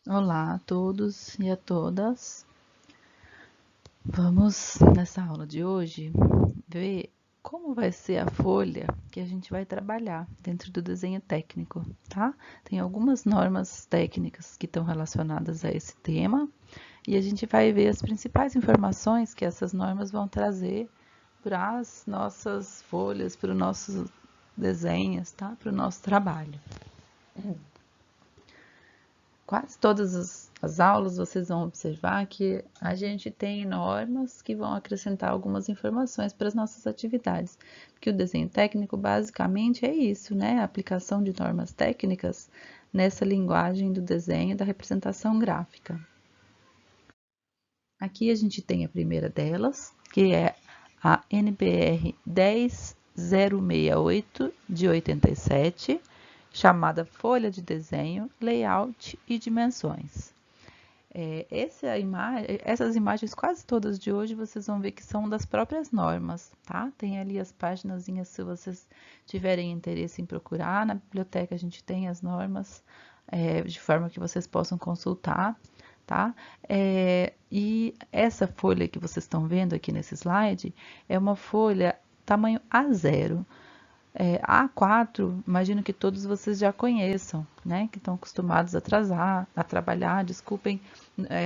Olá a todos e a todas. Vamos, nessa aula de hoje, ver como vai ser a folha que a gente vai trabalhar dentro do desenho técnico, tá? Tem algumas normas técnicas que estão relacionadas a esse tema e a gente vai ver as principais informações que essas normas vão trazer para as nossas folhas, para os nossos desenhos, tá? Para o nosso trabalho. Quase todas as aulas vocês vão observar que a gente tem normas que vão acrescentar algumas informações para as nossas atividades, porque o desenho técnico basicamente é isso, né? A aplicação de normas técnicas nessa linguagem do desenho e da representação gráfica. Aqui a gente tem a primeira delas, que é a NBR 10068 de 87, chamada Folha de Desenho, Layout e Dimensões. Essas imagens, quase todas de hoje, vocês vão ver que são das próprias normas, tá? Tem ali as páginazinhas, se vocês tiverem interesse em procurar. Na biblioteca a gente tem as normas, de forma que vocês possam consultar, tá? E essa folha que vocês estão vendo aqui nesse slide é uma folha tamanho A0. A4, imagino que todos vocês já conheçam, né? Que estão acostumados a trabalhar, desculpem,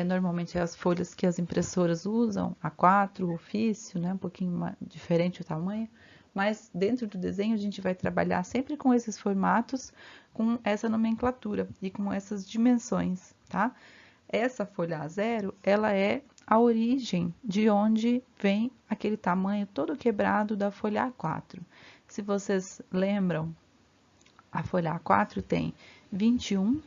normalmente é as folhas que as impressoras usam, A4, ofício, né? Um pouquinho diferente o tamanho, mas dentro do desenho a gente vai trabalhar sempre com esses formatos, com essa nomenclatura e com essas dimensões, tá? Essa folha A0, ela é a origem de onde vem aquele tamanho todo quebrado da folha A4. Se vocês lembram, a folha A4 tem 21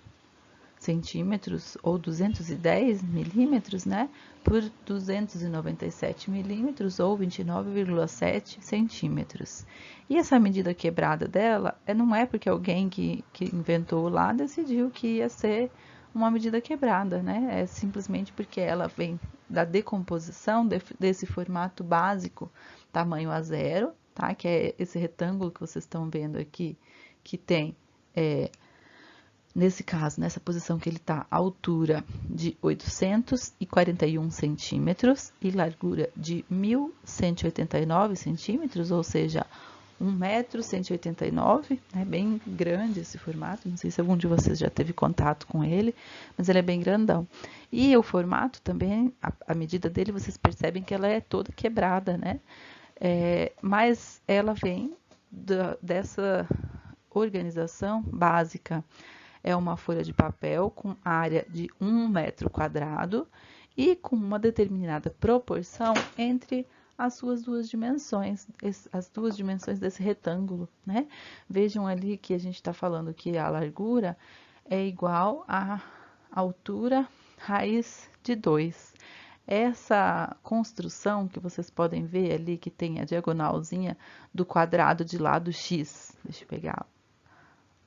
centímetros ou 210 milímetros, né, por 297 milímetros ou 29,7 centímetros. E essa medida quebrada dela não é porque alguém que inventou lá decidiu que ia ser uma medida quebrada, né? É simplesmente porque ela vem da decomposição desse formato básico, tamanho A0, tá? Que é esse retângulo que vocês estão vendo aqui, que tem nesse caso, nessa posição que ele está, altura de 841 centímetros e largura de 1.189 centímetros, ou seja, 1,189 m, é bem grande esse formato, não sei se algum de vocês já teve contato com ele, mas ele é bem grandão. E o formato também, a medida dele, vocês percebem que ela é toda quebrada, né? Mas ela vem dessa organização básica. É uma folha de papel com área de 1 metro quadrado e com uma determinada proporção entre as suas duas dimensões, as duas dimensões desse retângulo, né? Vejam ali que a gente está falando que a largura é igual à altura raiz de 2. Essa construção que vocês podem ver ali, que tem a diagonalzinha do quadrado de lado x. Deixa eu pegar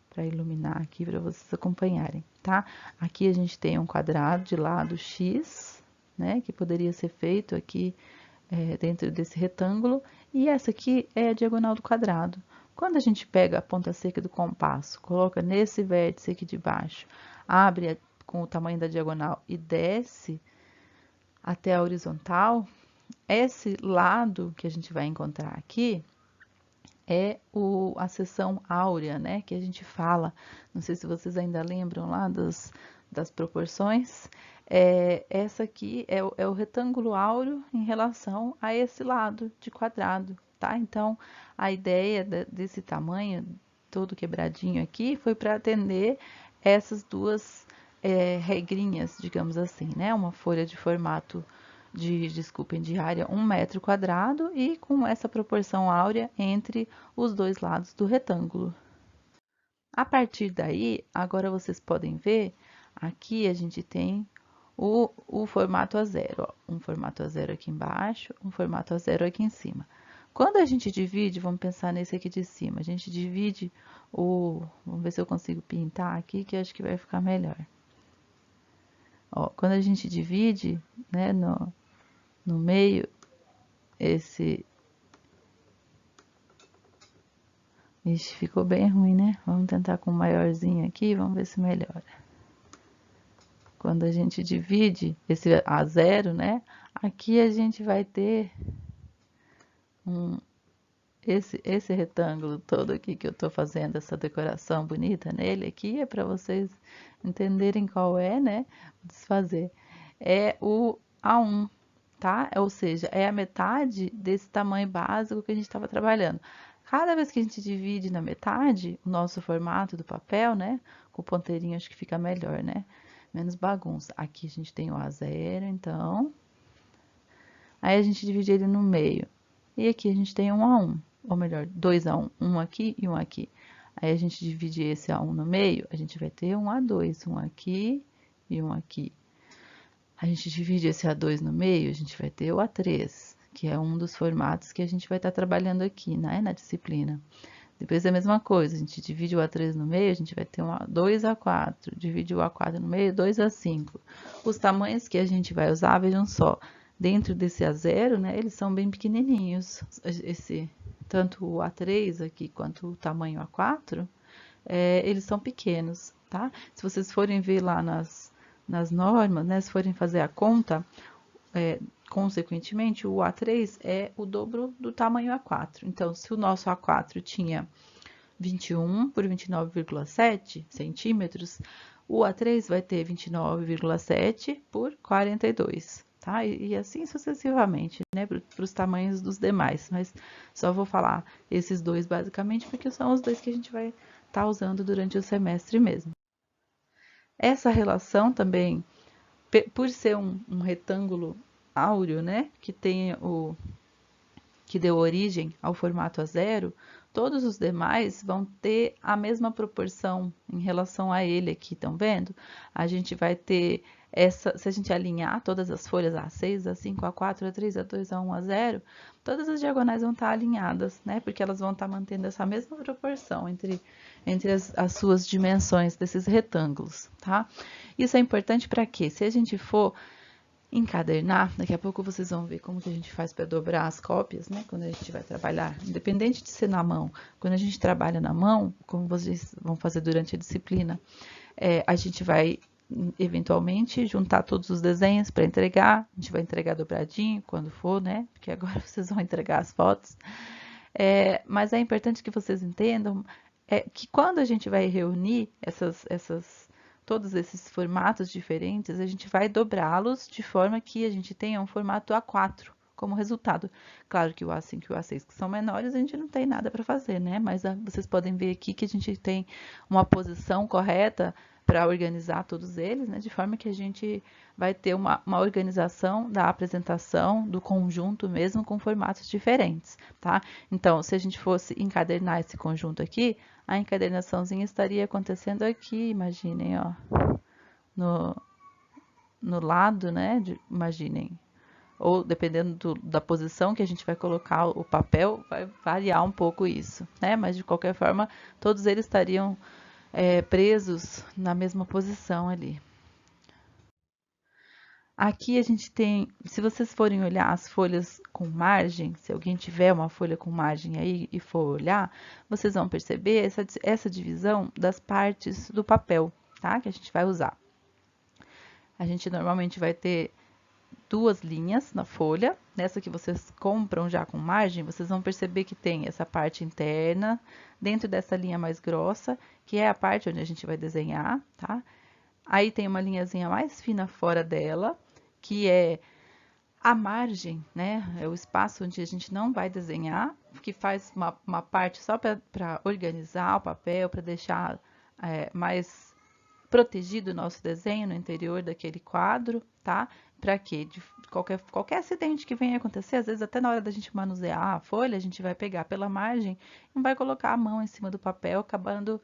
para iluminar aqui para vocês acompanharem, tá? Aqui a gente tem um quadrado de lado x, né? Que poderia ser feito aqui dentro desse retângulo. E essa aqui é a diagonal do quadrado. Quando a gente pega a ponta seca do compasso, coloca nesse vértice aqui de baixo, abre com o tamanho da diagonal e desce até a horizontal, esse lado que a gente vai encontrar aqui é a seção áurea, né, que a gente fala. Não sei se vocês ainda lembram lá das proporções. Essa aqui é o retângulo áureo em relação a esse lado de quadrado, tá? Então, a ideia desse tamanho todo quebradinho aqui foi para atender essas duas regrinhas, digamos assim, né? Uma folha de formato desculpem, de área 1 metro quadrado e com essa proporção áurea entre os dois lados do retângulo. A partir daí, agora vocês podem ver, aqui a gente tem o formato A0, ó, um formato A0 aqui embaixo, um formato A0 aqui em cima. Quando a gente divide, vamos pensar nesse aqui de cima, a gente divide vamos ver se eu consigo pintar aqui, que acho que vai ficar melhor. Ó, quando a gente divide, né, no meio, esse... Ixi, ficou bem ruim, né? Vamos tentar com o maiorzinho aqui, vamos ver se melhora. quando a gente divide esse A0, né? Aqui a gente vai ter esse retângulo todo aqui que eu tô fazendo essa decoração bonita nele aqui, é para vocês entenderem qual é, né? Desfazer. É o A1, tá? Ou seja, é a metade desse tamanho básico que a gente estava trabalhando. Cada vez que a gente divide na metade, o nosso formato do papel, né? Com o ponteirinho acho que fica melhor, né? Menos bagunça. Aqui a gente tem o A0, então. Aí a gente divide ele no meio. E aqui a gente tem um A1, ou melhor, dois A1, um aqui e um aqui. Aí a gente divide esse A1 no meio, a gente vai ter um A2, um aqui e um aqui. A gente divide esse A2 no meio, a gente vai ter o A3, que é um dos formatos que a gente vai estar trabalhando aqui, né, na disciplina. Depois é a mesma coisa, a gente divide o A3 no meio, a gente vai ter um A2 A4, divide o A4 no meio, 2 A5. Os tamanhos que a gente vai usar, vejam só, dentro desse A0, né, eles são bem pequenininhos. Tanto o A3 aqui quanto o tamanho A4, eles são pequenos, tá? Se vocês forem ver lá nas normas, né, se forem fazer a conta, consequentemente, o A3 é o dobro do tamanho A4. Então, se o nosso A4 tinha 21 por 29,7 centímetros, o A3 vai ter 29,7 por 42, tá? E assim sucessivamente, né, para os tamanhos dos demais. Mas só vou falar esses dois basicamente, porque são os dois que a gente vai estar usando durante o semestre mesmo. Essa relação também, por ser um retângulo áureo, né, que deu origem ao formato A0, todos os demais vão ter a mesma proporção em relação a ele aqui, estão vendo? A gente vai ter se a gente alinhar todas as folhas A6, A5, A4, A3, A2, A1, A0, todas as diagonais vão estar alinhadas, né? Porque elas vão estar mantendo essa mesma proporção entre as suas dimensões desses retângulos, tá? Isso é importante para quê? Se a gente for encadernar, daqui a pouco vocês vão ver como que a gente faz para dobrar as cópias, né? Quando a gente vai trabalhar, independente de ser na mão, quando a gente trabalha na mão, como vocês vão fazer durante a disciplina, a gente vai eventualmente juntar todos os desenhos para entregar, a gente vai entregar dobradinho quando for, né? Porque agora vocês vão entregar as fotos. Mas é importante que vocês entendam que quando a gente vai reunir todos esses formatos diferentes, a gente vai dobrá-los de forma que a gente tenha um formato A4 como resultado. Claro que o A5 e o A6, que são menores, a gente não tem nada para fazer, né? Mas vocês podem ver aqui que a gente tem uma posição correta para organizar todos eles, né? De forma que a gente vai ter uma organização da apresentação do conjunto mesmo com formatos diferentes, tá? Então, se a gente fosse encadernar esse conjunto aqui, a encadernaçãozinha estaria acontecendo aqui, imaginem, ó, no lado, né? Imaginem. Ou dependendo da posição que a gente vai colocar o papel, vai variar um pouco isso, né? Mas de qualquer forma, todos eles estariam presos na mesma posição ali. Aqui a gente tem, se vocês forem olhar as folhas com margem, se alguém tiver uma folha com margem aí e for olhar, vocês vão perceber essa divisão das partes do papel, tá? Que a gente vai usar. A gente normalmente vai ter duas linhas na folha. Nessa que vocês compram já com margem, vocês vão perceber que tem essa parte interna, dentro dessa linha mais grossa, que é a parte onde a gente vai desenhar, tá? Aí tem uma linhazinha mais fina fora dela, que é a margem, né? É o espaço onde a gente não vai desenhar, que faz uma parte só para organizar o papel, para deixar mais protegido o nosso desenho no interior daquele quadro, tá? Para quê? De qualquer acidente que venha acontecer, às vezes até na hora da gente manusear a folha, a gente vai pegar pela margem e vai colocar a mão em cima do papel, acabando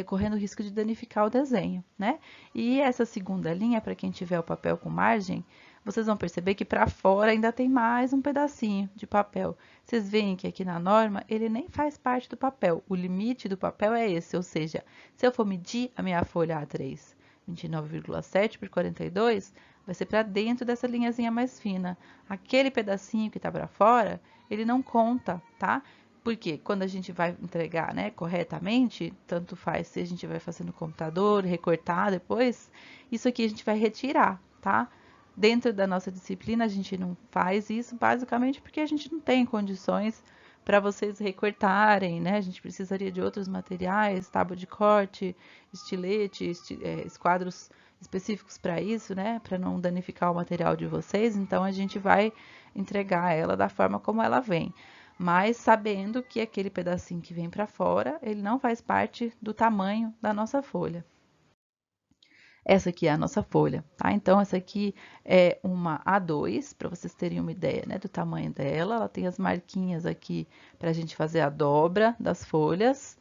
correndo o risco de danificar o desenho, né? E essa segunda linha, para quem tiver o papel com margem, vocês vão perceber que para fora ainda tem mais um pedacinho de papel. Vocês veem que aqui na norma ele nem faz parte do papel. O limite do papel é esse, ou seja, se eu for medir a minha folha A3, 29,7 por 42, vai ser para dentro dessa linhazinha mais fina. Aquele pedacinho que está para fora, ele não conta, tá? Porque quando a gente vai entregar, né, corretamente, tanto faz se a gente vai fazer no computador, recortar depois, isso aqui a gente vai retirar, tá? Dentro da nossa disciplina, a gente não faz isso basicamente porque a gente não tem condições para vocês recortarem, né? A gente precisaria de outros materiais, tábua de corte, estilete, esquadros específicos para isso, né? Para não danificar o material de vocês. Então, a gente vai entregar ela da forma como ela vem, mas sabendo que aquele pedacinho que vem para fora, ele não faz parte do tamanho da nossa folha. Essa aqui é a nossa folha, tá? Então, essa aqui é uma A2, para vocês terem uma ideia, né, do tamanho dela. Ela tem as marquinhas aqui para a gente fazer a dobra das folhas.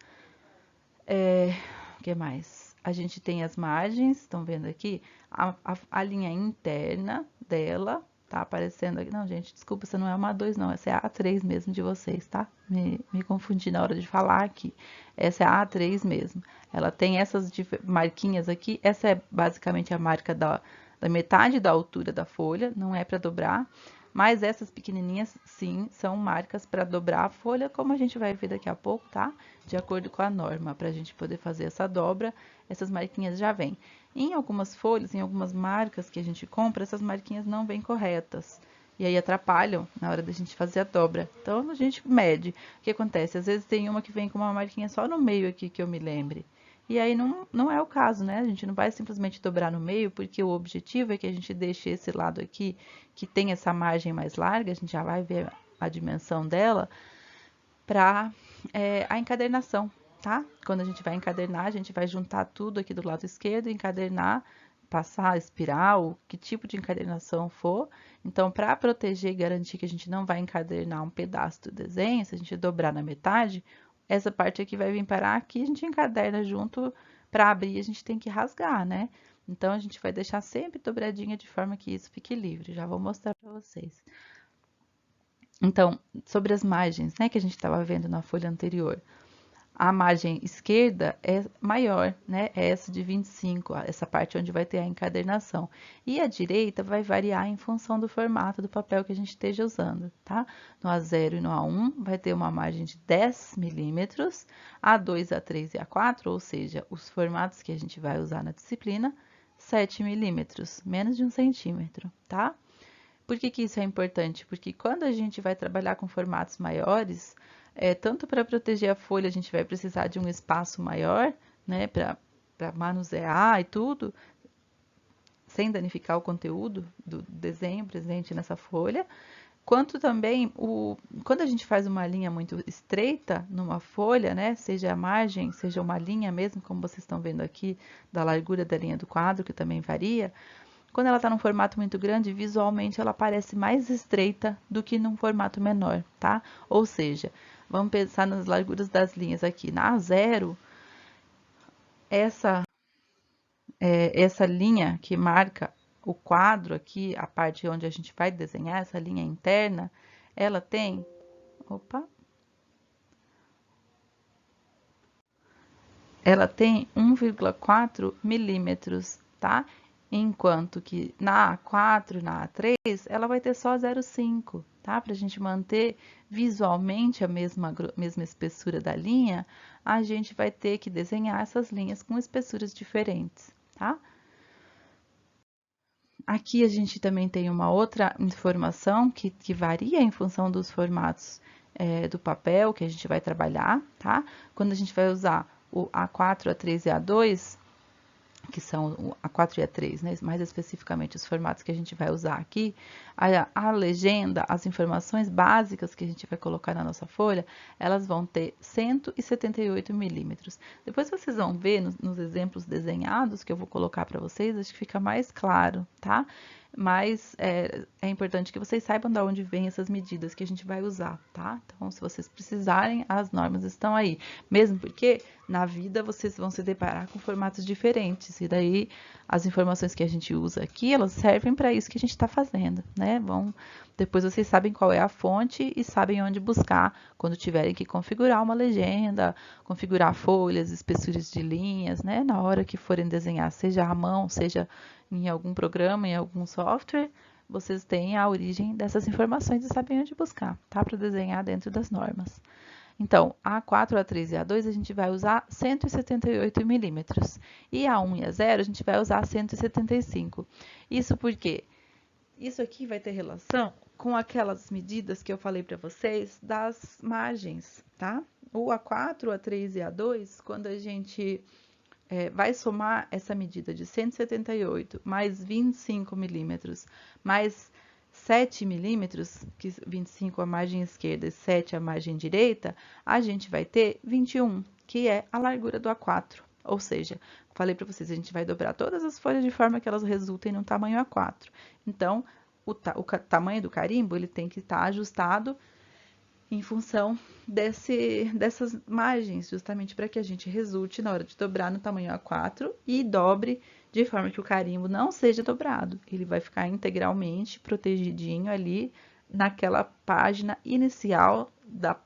O que mais? A gente tem as margens, estão vendo aqui? A linha interna dela, tá aparecendo aqui. Não, gente, desculpa, essa não é uma A2, não. Essa é a A3 mesmo de vocês, tá? Me confundi na hora de falar aqui. Essa é a A3 mesmo. Ela tem essas marquinhas aqui. Essa é basicamente a marca da metade da altura da folha, não é para dobrar. Mas essas pequenininhas, sim, são marcas para dobrar a folha, como a gente vai ver daqui a pouco, tá? De acordo com a norma, para a gente poder fazer essa dobra, essas marquinhas já vêm. Em algumas folhas, em algumas marcas que a gente compra, essas marquinhas não vêm corretas. E aí atrapalham na hora da gente fazer a dobra. Então a gente mede. O que acontece? Às vezes tem uma que vem com uma marquinha só no meio aqui que eu me lembre. E aí não é o caso, né? A gente não vai simplesmente dobrar no meio, porque o objetivo é que a gente deixe esse lado aqui, que tem essa margem mais larga, a gente já vai ver a dimensão dela, para a encadernação, tá? Quando a gente vai encadernar, a gente vai juntar tudo aqui do lado esquerdo, encadernar, passar espiral, que tipo de encadernação for. Então, para proteger e garantir que a gente não vai encadernar um pedaço do desenho, se a gente dobrar na metade, essa parte aqui vai vir parar aqui, a gente encaderna junto, para abrir a gente tem que rasgar, né? Então, a gente vai deixar sempre dobradinha de forma que isso fique livre. Já vou mostrar para vocês. Então, sobre as margens, né, que a gente estava vendo na folha anterior. A margem esquerda é maior, né? É essa de 25, essa parte onde vai ter a encadernação. E a direita vai variar em função do formato do papel que a gente esteja usando, tá? No A0 e no A1 vai ter uma margem de 10 milímetros, A2, A3 e A4, ou seja, os formatos que a gente vai usar na disciplina, 7 milímetros, menos de 1 centímetro, tá? Por que que isso é importante? Porque quando a gente vai trabalhar com formatos maiores, tanto para proteger a folha, a gente vai precisar de um espaço maior, né, para manusear e tudo, sem danificar o conteúdo do desenho presente nessa folha, quanto também quando a gente faz uma linha muito estreita numa folha, né, seja a margem, seja uma linha mesmo, como vocês estão vendo aqui, da largura da linha do quadro, que também varia, quando ela está num formato muito grande, visualmente ela parece mais estreita do que num formato menor, tá? Ou seja, vamos pensar nas larguras das linhas aqui. Na A0, essa, essa linha que marca o quadro aqui, a parte onde a gente vai desenhar, essa linha interna, ela tem, opa, ela tem 1,4 milímetros, tá? Enquanto que na A4 e na A3, ela vai ter só 0,5, tá? Para a gente manter visualmente a mesma espessura da linha, a gente vai ter que desenhar essas linhas com espessuras diferentes, tá? Aqui a gente também tem uma outra informação que varia em função dos formatos do papel que a gente vai trabalhar, tá? Quando a gente vai usar o A4, A3 e A2, que são a 4 e a 3, né? Mais especificamente os formatos que a gente vai usar aqui, a legenda, as informações básicas que a gente vai colocar na nossa folha, elas vão ter 178 milímetros. Depois vocês vão ver nos exemplos desenhados que eu vou colocar para vocês, acho que fica mais claro, tá? Mas é importante que vocês saibam de onde vêm essas medidas que a gente vai usar, tá? Então, se vocês precisarem, as normas estão aí. Mesmo porque na vida vocês vão se deparar com formatos diferentes, e daí as informações que a gente usa aqui, elas servem para isso que a gente está fazendo, né? Depois vocês sabem qual é a fonte e sabem onde buscar quando tiverem que configurar uma legenda, configurar folhas, espessuras de linhas, né? Na hora que forem desenhar, seja à mão, seja em algum programa, em algum software, vocês têm a origem dessas informações e sabem onde buscar, tá? Para desenhar dentro das normas. Então, a A4, A3 e A2 a gente vai usar 178 milímetros. E a 1 e a 0 a gente vai usar 175. Isso porque isso aqui vai ter relação com aquelas medidas que eu falei para vocês das margens, tá? O A4, A3 e A2, quando a gente vai somar essa medida de 178 mais 25 milímetros mais 7 milímetros, que 25 a margem esquerda e 7 a margem direita, a gente vai ter 21, que é a largura do A4. Ou seja, falei para vocês, a gente vai dobrar todas as folhas de forma que elas resultem no tamanho A4. Então, o tamanho do carimbo ele tem que estar ajustado em função dessas margens, justamente para que a gente resulte na hora de dobrar no tamanho A4 e dobre de forma que o carimbo não seja dobrado. Ele vai ficar integralmente protegidinho ali naquela página inicial,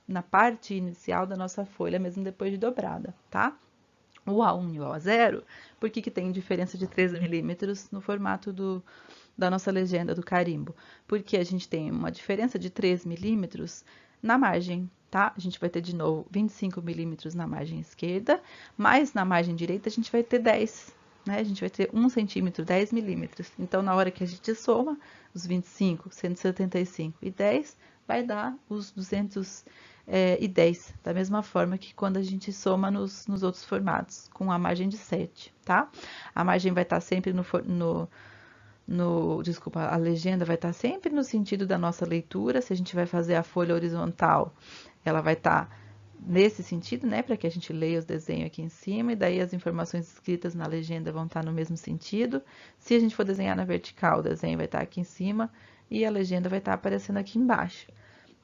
na parte inicial da nossa folha, mesmo depois de dobrada, tá? O A1 e o A0, por que tem diferença de 13 milímetros no formato da nossa legenda do carimbo? Porque a gente tem uma diferença de 3 milímetros na margem, tá? A gente vai ter de novo 25 milímetros na margem esquerda, mas na margem direita a gente vai ter 10, né? A gente vai ter 1 centímetro, 10 milímetros. Então, na hora que a gente soma os 25, 175 e 10, vai dar os 210, da mesma forma que quando a gente soma nos outros formatos, com a margem de 7, tá? A margem vai estar sempre desculpa, a legenda vai estar sempre no sentido da nossa leitura. Se a gente vai fazer a folha horizontal, ela vai estar nesse sentido, né, para que a gente leia os desenhos aqui em cima, e daí as informações escritas na legenda vão estar no mesmo sentido. Se a gente for desenhar na vertical, o desenho vai estar aqui em cima e a legenda vai estar aparecendo aqui embaixo.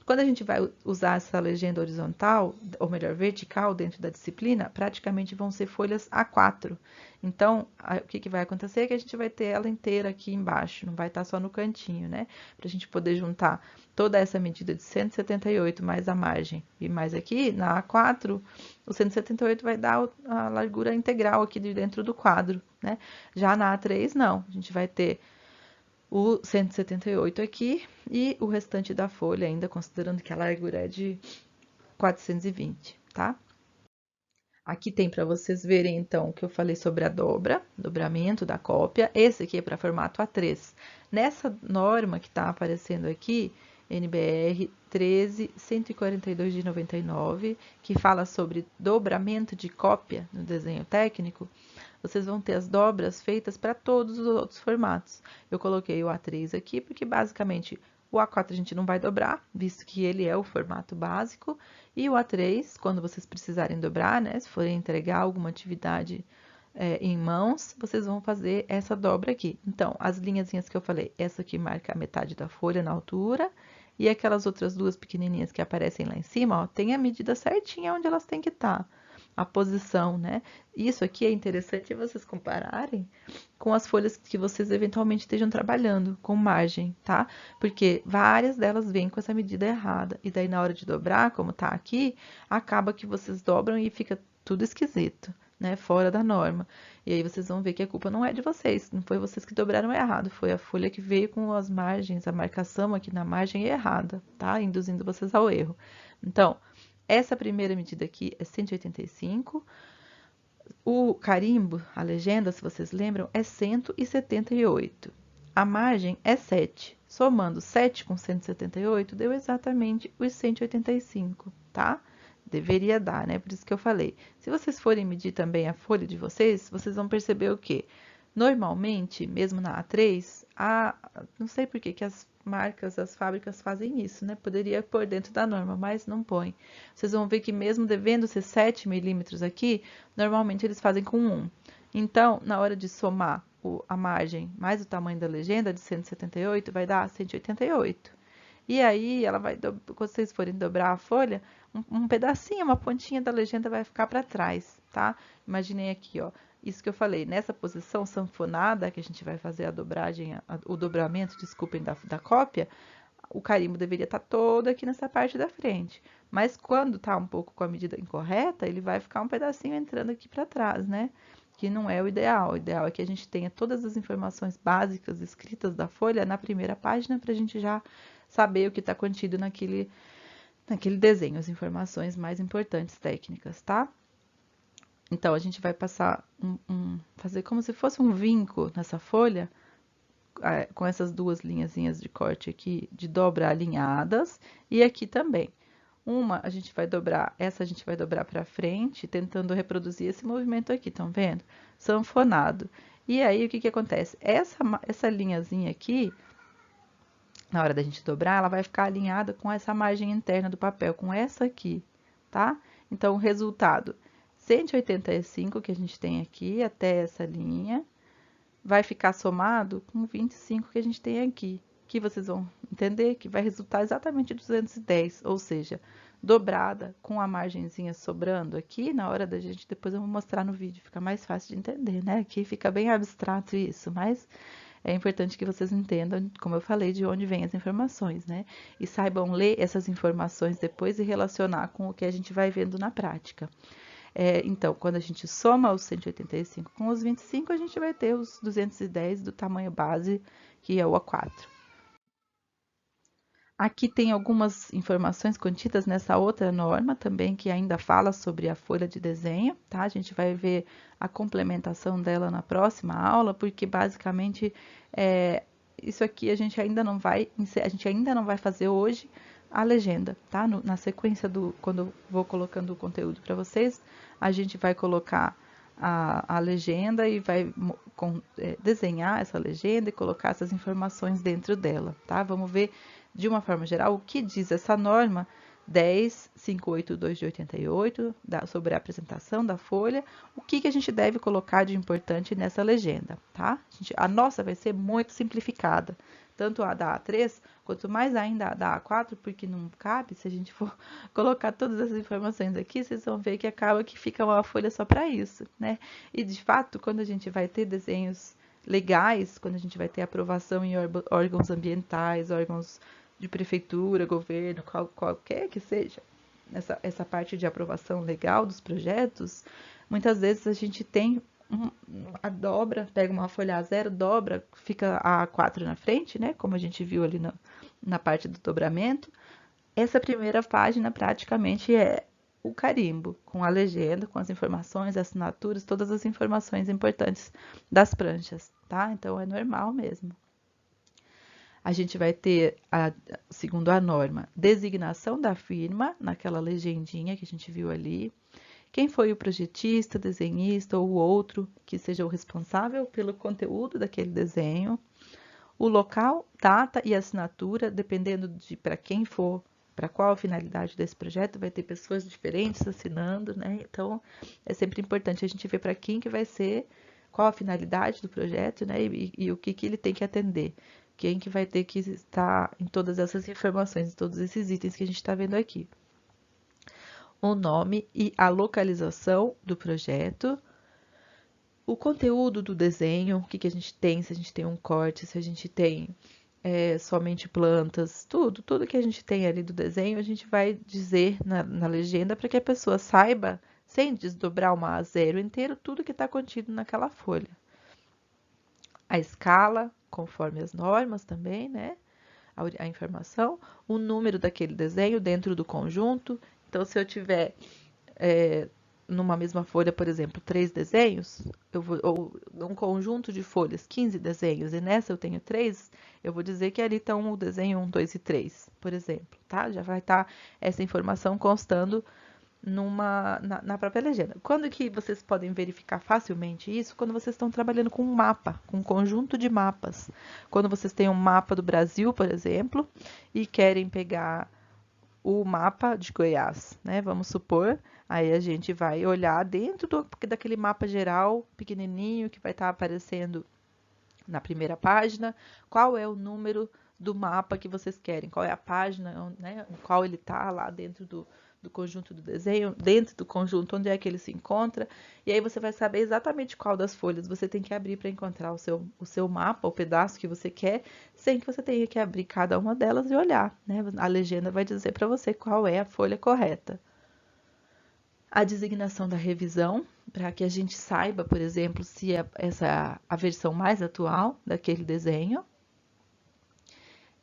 Quando a gente vai usar essa legenda horizontal, ou melhor, vertical, dentro da disciplina, praticamente vão ser folhas A4. Então, o que vai acontecer é que a gente vai ter ela inteira aqui embaixo, não vai estar só no cantinho, né? Para a gente poder juntar toda essa medida de 178 mais a margem e mais aqui, na A4, o 178 vai dar a largura integral aqui de dentro do quadro, né? Já na A3, não. A gente vai ter o 178 aqui e o restante da folha, ainda considerando que a largura é de 420, tá? Aqui tem para vocês verem, então, o que eu falei sobre a dobramento da cópia. Esse aqui é para formato A3. Nessa norma que está aparecendo aqui, NBR 13142 de 99, que fala sobre dobramento de cópia no desenho técnico, vocês vão ter as dobras feitas para todos os outros formatos. Eu coloquei o A3 aqui porque basicamente o A4 a gente não vai dobrar, visto que ele é o formato básico, e o A3, quando vocês precisarem dobrar, né, se forem entregar alguma atividade em mãos, vocês vão fazer essa dobra aqui. Então, as linhazinhas que eu falei, essa aqui marca a metade da folha na altura, e aquelas outras duas pequenininhas que aparecem lá em cima, ó, tem a medida certinha onde elas têm que estar. A posição, né? Isso aqui é interessante vocês compararem com as folhas que vocês eventualmente estejam trabalhando com margem, tá? Porque várias delas vêm com essa medida errada. E daí, na hora de dobrar, como tá aqui, acaba que vocês dobram e fica tudo esquisito, né? Fora da norma. E aí vocês vão ver que a culpa não é de vocês, não foi vocês que dobraram errado, foi a folha que veio com as margens, a marcação aqui na margem é errada, tá? Induzindo vocês ao erro. Então, essa primeira medida aqui é 185. O carimbo, a legenda, se vocês lembram, é 178. A margem é 7. Somando 7 com 178, deu exatamente os 185, tá? Deveria dar, né? Por isso que eu falei. Se vocês forem medir também a folha de vocês, vocês vão perceber o quê? Normalmente, mesmo na A3, não sei por que as marcas, as fábricas fazem isso, né? Poderia pôr dentro da norma, mas não põe. Vocês vão ver que mesmo devendo ser 7 milímetros aqui, normalmente eles fazem com 1. Então, na hora de somar a margem mais o tamanho da legenda de 178, vai dar 188. E aí, quando vocês forem dobrar a folha, um pedacinho, uma pontinha da legenda vai ficar para trás, tá? Imaginei aqui, ó, isso que eu falei, nessa posição sanfonada, que a gente vai fazer a dobragem, o dobramento, desculpem, da cópia, o carimbo deveria estar todo aqui nessa parte da frente. Mas quando tá um pouco com a medida incorreta, ele vai ficar um pedacinho entrando aqui para trás, né? Que não é o ideal. O ideal é que a gente tenha todas as informações básicas escritas da folha na primeira página, para a gente já saber o que está contido naquele desenho, as informações mais importantes técnicas, tá? Então, a gente vai passar fazer como se fosse um vinco nessa folha, com essas duas linhazinhas de corte aqui, de dobra alinhadas, e aqui também. Uma a gente vai dobrar, essa a gente vai dobrar para frente, tentando reproduzir esse movimento aqui, estão vendo? Sanfonado. E aí, o que que acontece? Essa linhazinha aqui, na hora da gente dobrar, ela vai ficar alinhada com essa margem interna do papel, com essa aqui, tá? Então, o resultado, 185 que a gente tem aqui, até essa linha, vai ficar somado com 25 que a gente tem aqui, que vocês vão entender que vai resultar exatamente 210, ou seja, dobrada com a margenzinha sobrando aqui, na hora da gente, depois eu vou mostrar no vídeo, fica mais fácil de entender, né? Aqui fica bem abstrato isso, mas é importante que vocês entendam, como eu falei, de onde vêm as informações, né? E saibam ler essas informações depois e relacionar com o que a gente vai vendo na prática. Então, quando a gente soma os 185 com os 25, a gente vai ter os 210 do tamanho base, que é o A4. Aqui tem algumas informações contidas nessa outra norma também, que ainda fala sobre a folha de desenho, tá? A gente vai ver a complementação dela na próxima aula, porque basicamente isso aqui a gente ainda não vai fazer hoje a legenda, tá? Na sequência quando eu vou colocando o conteúdo para vocês, a gente vai colocar a legenda e vai desenhar essa legenda e colocar essas informações dentro dela, tá? Vamos ver de uma forma geral o que diz essa norma 10.582 de 88 sobre a apresentação da folha, o que a gente deve colocar de importante nessa legenda, tá? A nossa vai ser muito simplificada, tanto a da A3, quanto mais ainda a da A4, porque não cabe, se a gente for colocar todas essas informações aqui, vocês vão ver que acaba que fica uma folha só para isso, né? E, de fato, quando a gente vai ter desenhos legais, quando a gente vai ter aprovação em órgãos ambientais, órgãos de prefeitura, governo, qualquer que seja, essa parte de aprovação legal dos projetos, muitas vezes a gente tem a dobra, pega uma folha A0, dobra, fica a A4 na frente, né? Como a gente viu ali na parte do dobramento. Essa primeira página praticamente é o carimbo, com a legenda, com as informações, assinaturas, todas as informações importantes das pranchas, tá? Então é normal mesmo. A gente vai ter, segundo a norma, designação da firma, naquela legendinha que a gente viu ali. Quem foi o projetista, desenhista ou outro que seja o responsável pelo conteúdo daquele desenho. O local, data e assinatura, dependendo de para quem for, para qual a finalidade desse projeto, vai ter pessoas diferentes assinando, né? Então, é sempre importante a gente ver para quem que vai ser, qual a finalidade do projeto, né? E o que ele tem que atender. Quem que vai ter que estar em todas essas informações, em todos esses itens que a gente está vendo aqui. O nome e a localização do projeto, o conteúdo do desenho, o que a gente tem, se a gente tem um corte, se a gente tem somente plantas, tudo que a gente tem ali do desenho, a gente vai dizer na legenda para que a pessoa saiba, sem desdobrar uma A0 inteiro, tudo que está contido naquela folha. A escala, conforme as normas também, né? A informação, o número daquele desenho dentro do conjunto. Então, se eu tiver numa mesma folha, por exemplo, 3 desenhos, ou um conjunto de folhas, 15 desenhos, e nessa eu tenho 3, eu vou dizer que ali estão o desenho 1, 2 e 3, por exemplo, tá? Já vai estar essa informação constando na própria legenda. Quando que vocês podem verificar facilmente isso? Quando vocês estão trabalhando com um mapa, com um conjunto de mapas. Quando vocês têm um mapa do Brasil, por exemplo, e querem pegar o mapa de Goiás, né? Vamos supor, aí a gente vai olhar dentro daquele mapa geral, pequenininho, que vai estar aparecendo na primeira página, qual é o número do mapa que vocês querem, qual é a página, né, em qual ele está lá dentro do conjunto do desenho, dentro do conjunto, onde é que ele se encontra, e aí você vai saber exatamente qual das folhas você tem que abrir para encontrar o seu mapa, o pedaço que você quer, sem que você tenha que abrir cada uma delas e olhar, né? A legenda vai dizer para você qual é a folha correta. A designação da revisão, para que a gente saiba, por exemplo, se essa é a versão mais atual daquele desenho.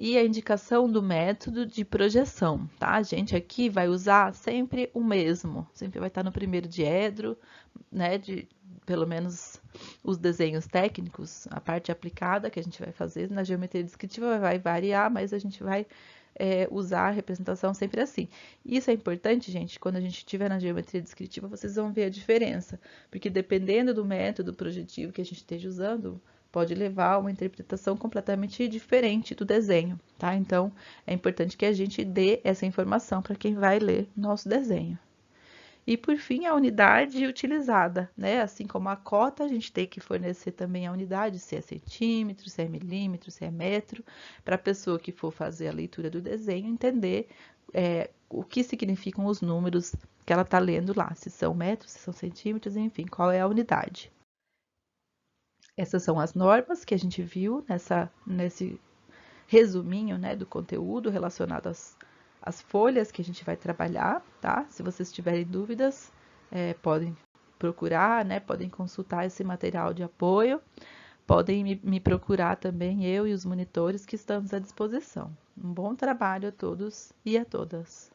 e a indicação do método de projeção, tá? A gente aqui vai usar sempre o mesmo, sempre vai estar no primeiro diedro, né? Pelo menos os desenhos técnicos, a parte aplicada que a gente vai fazer na geometria descritiva vai variar, mas a gente vai usar a representação sempre assim. Isso é importante, gente, quando a gente estiver na geometria descritiva, vocês vão ver a diferença, porque dependendo do método projetivo que a gente esteja usando, pode levar a uma interpretação completamente diferente do desenho, tá? Então, é importante que a gente dê essa informação para quem vai ler nosso desenho. E, por fim, a unidade utilizada, né? Assim como a cota, a gente tem que fornecer também a unidade, se é centímetro, se é milímetro, se é metro, para a pessoa que for fazer a leitura do desenho entender o que significam os números que ela está lendo lá, se são metros, se são centímetros, enfim, qual é a unidade. Essas são as normas que a gente viu nesse resuminho, né, do conteúdo relacionado às folhas que a gente vai trabalhar, tá? Se vocês tiverem dúvidas, podem procurar, né, podem consultar esse material de apoio, podem me procurar também, eu e os monitores que estamos à disposição. Um bom trabalho a todos e a todas.